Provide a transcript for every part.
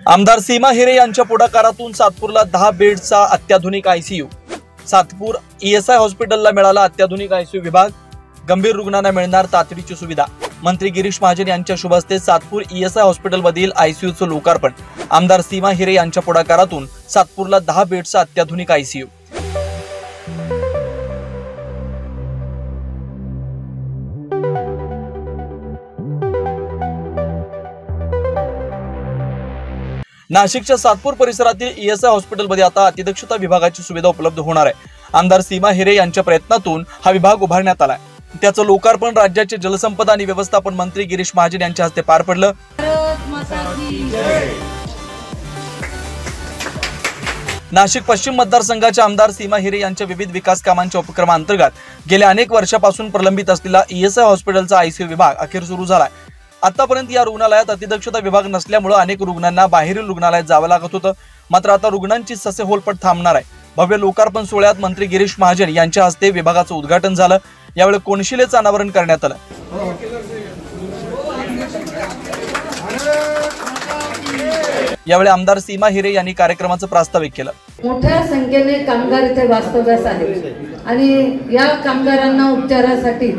आमदार सीमा हिरे यांच्या पुढाकारातून सातपूरला 10 बेडचा अत्याधुनिक आयसीयू। सातपूर ईएसआय हॉस्पिटलला मिळाला अत्याधुनिक आयसीयू विभाग। गंभीर रुग्णांना मिळणार तातडीची सुविधा। मंत्री गिरीश महाजन यांच्या शुभ हस्ते सातपूर ईएसआय हॉस्पिटलमधील आयसीयूचं लोकार्पण। आमदार सीमा हिरे यांच्या पुढाकारातून सातपूरला 10 बेडचा अत्याधुनिक आयसीयू। नाशिकच्या सातपूर परिसरातील ईएसआय हॉस्पिटलमध्ये आता अतिदक्षता विभागाची सुविधा उपलब्ध होणार आहे। आमदार सीमा हिरे यांच्या प्रयत्नातून हा विभाग उभारण्यात आलाय। त्याचं लोकार्पण राज्याचे जलसंपदा आणि व्यवस्थापन मंत्री गिरीश महाजन यांच्या हस्ते पार पडलं। नाशिक पश्चिम मतदारसंघाच्या आमदार सीमा हिरे यांच्या विविध विकास कामांच्या उपक्रमांतर्गत गेल्या अनेक वर्षापासून प्रलंबित असलेला ईएसआय हॉस्पिटलचा आयसीयू विभाग अखेर सुरू झालाय। आतापर्यंत या रुग्णालयात अतिदक्षता विभाग नसल्यामुळे अनेक रुग्णांना बाहेरील रुग्णालयात जावं लागत होतं। मात्र आता रुग्णांची ससेहोलपट थांबणार आहे। भव्य लोकार्पण सोहळ्यात मंत्री गिरीश महाजन यांच्या हस्ते विभागाचं उद्घाटन झालं। यावेळी कोनशिलेचं अनावरण करण्यात आलं। यावेळी आमदार सीमा हिरे यांनी कार्यक्रमाचं प्रास्ताविक केलं। मोठ्या संख्येने कामगार इथे वास्तव्यास आहेत आणि या कामगारांना उपचारासाठी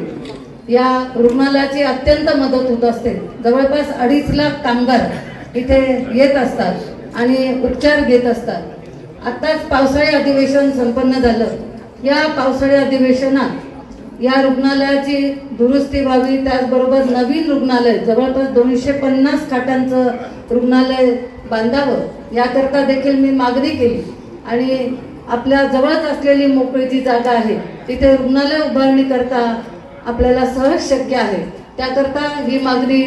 या रुग्णालयाची अत्यंत मदत होत असते। जवळपास 2.5 लाख कामगार इथे येत असतात आणि उपचार घेत असतात। आताच पावसाळी अधिवेशन संपन्न झालं। या पावसाळी अधिवेशनात या रुग्णालयाची दुरुस्ती व्हावी, त्याचबरोबर नवीन रुग्णालय जवळपास 250 खाटांचं रुग्णालय बांधावं याकरता देखील मी मागणी केली आणि आपल्या जवळच असलेली मोकळी जी जागा आहे तिथे रुग्णालय उभारणी करता आपल्याला सहज शक्य आहे। त्याकरता ही मागणी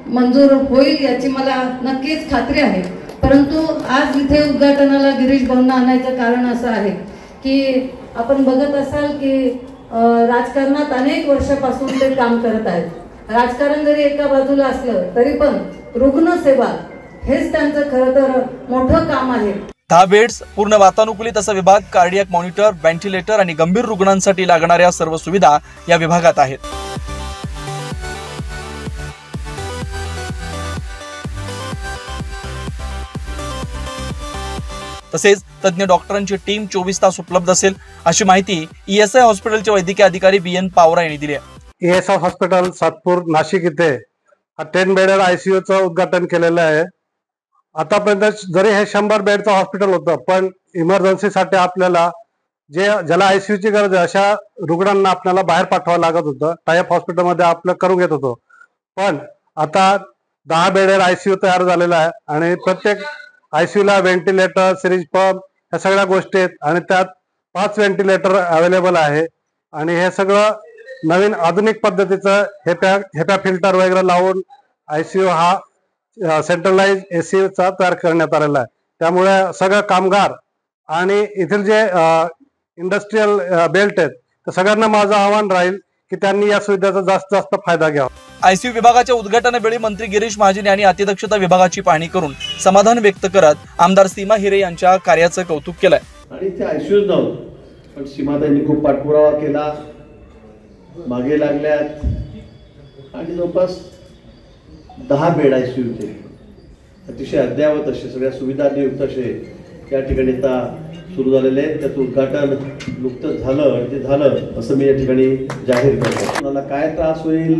मंजूर होईल याची मला नक्कीच खात्री आहे। परंतु आज इथे उद्घाटनाला गिरीश भाऊंना आणायचं कारण असं आहे की आपण बघत असाल की राजकारणात अनेक वर्षापासून ते काम करत आहेत। राजकारण जरी एका बाजूला असलं तरी पण रुग्णसेवा हेच त्यांचं खरं तर मोठं काम आहे। 10 बेड्स, पूर्ण वातानुकूलित असा विभाग, कार्डियक मॉनिटर, व्हेंटिलेटर आणि गंभीर रुग्णांसाठी लागणाऱ्या सर्व सुविधा या विभागात आहेत। तसेच तज्ञ डॉक्टरांची टीम 24 तास उपलब्ध असेल अशी माहिती ईएसआय हॉस्पिटलचे वैद्यकीय अधिकारी बीएन पावरा यांनी दिली आहे। ईएसआय हॉस्पिटल सातपूर नाशिक इथे 10 बेड आयसीयूचं उद्घाटन केलेलं आहे। आतापर्यंत जरी हे 100 बेडचं हॉस्पिटल होतं पण इमर्जन्सीसाठी आपल्याला ज्याला आयसीयूची गरज आहे अशा रुग्णांना आपल्याला बाहेर पाठवावं लागत होतं। टायप हॉस्पिटलमध्ये आपलं करून घेत होतो। पण आता 10 बेड आयसीयू तयार झालेला आहे आणि प्रत्येक आयसीयूला व्हेंटिलेटर, सिरीज पंप ह्या सगळ्या गोष्टी आहेत आणि त्यात 5 व्हेंटिलेटर अवेलेबल आहे आणि हे सगळं नवीन आधुनिक पद्धतीचं हेपा फिल्टर वगैरे लावून आयसीयू हा सेंट्रलाइज एसीचा तयार करण्यात आलेला आहे। त्यामुळे सगळं कामगार आणि इथले जे इंडस्ट्रियल बेल्ट आहेत तर सगळ्यांना माझं आव्हान राहील की त्यांनी या सुविधेचा जास्तीत जास्त फायदा घ्यावा। आयसीयू विभागाच्या उद्घाटनावेळी मंत्री गिरीश महाजन यांनी अतिदक्षता विभागाची पाहणी करून समाधान व्यक्त करत आमदार सीमा हिरे यांच्या कार्याचं कौतुक केलंय। आणि ते आयसीयू नव्हतं पण सीमाताईंनी खूप पाठपुरावा केला, मागे लागल्यात आणि जवळपास 10 बेड आयसीयू चे अतिशय अद्ययावत असे सगळ्या सुविधायुक्त असे या ठिकाणी आता सुरू झालेले आहेत। त्याचं उद्घाटन नुकतंच झालं आणि ते झालं असं मी या ठिकाणी जाहीर करतो। कुणाला काय त्रास होईल,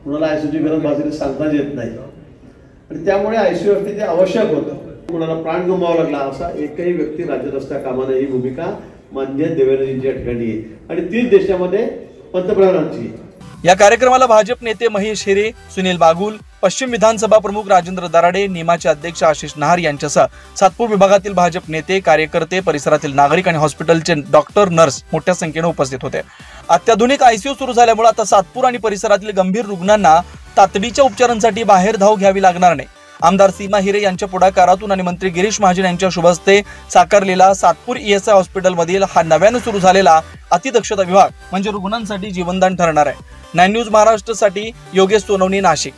कुणाला आयसीयूची गरज भासली सांगताच येत नाही आणि त्यामुळे आयसीयू असणे ते आवश्यक होतं। कुणाला प्राण गमवावा लागला असा एकही व्यक्ती राज्यात असता कामा नये ही भूमिका माननीय देवेंद्रजींच्या ठिकाणी आहे आणि तीच देशामध्ये पंतप्रधानांची। या कार्यक्रमाला भाजप नेते महेश हिरे, सुनील बागुल, पश्चिम विधानसभा प्रमुख राजेंद्र दराडे, निमाचे अध्यक्ष आशिष नहार यांच्यासह सातपूर विभागातील भाजप नेते, कार्यकर्ते, परिसरातील नागरिक आणि हॉस्पिटलचे डॉक्टर, नर्स मोठ्या संख्येने उपस्थित होते। अत्याधुनिक आयसीयू सुरू झाल्यामुळे आता सातपूर आणि परिसरातील गंभीर रुग्णांना तातडीच्या उपचारांसाठी बाहेर धाव घ्यावी लागणार नाही। आमदार सीमा हिरे यांच्या पुढाकारातून आणि मंत्री गिरीश महाजन यांच्या शुभ हस्ते साकारलेला सातपूर ईएसआय हॉस्पिटलमधील हा नव्याने सुरू झालेला अतिदक्षता विभाग म्हणजे रुग्णांसाठी जीवनदान ठरणार आहे। 9 न्यूज महाराष्ट्रसाठी योगेश सोनवणे, नाशिक।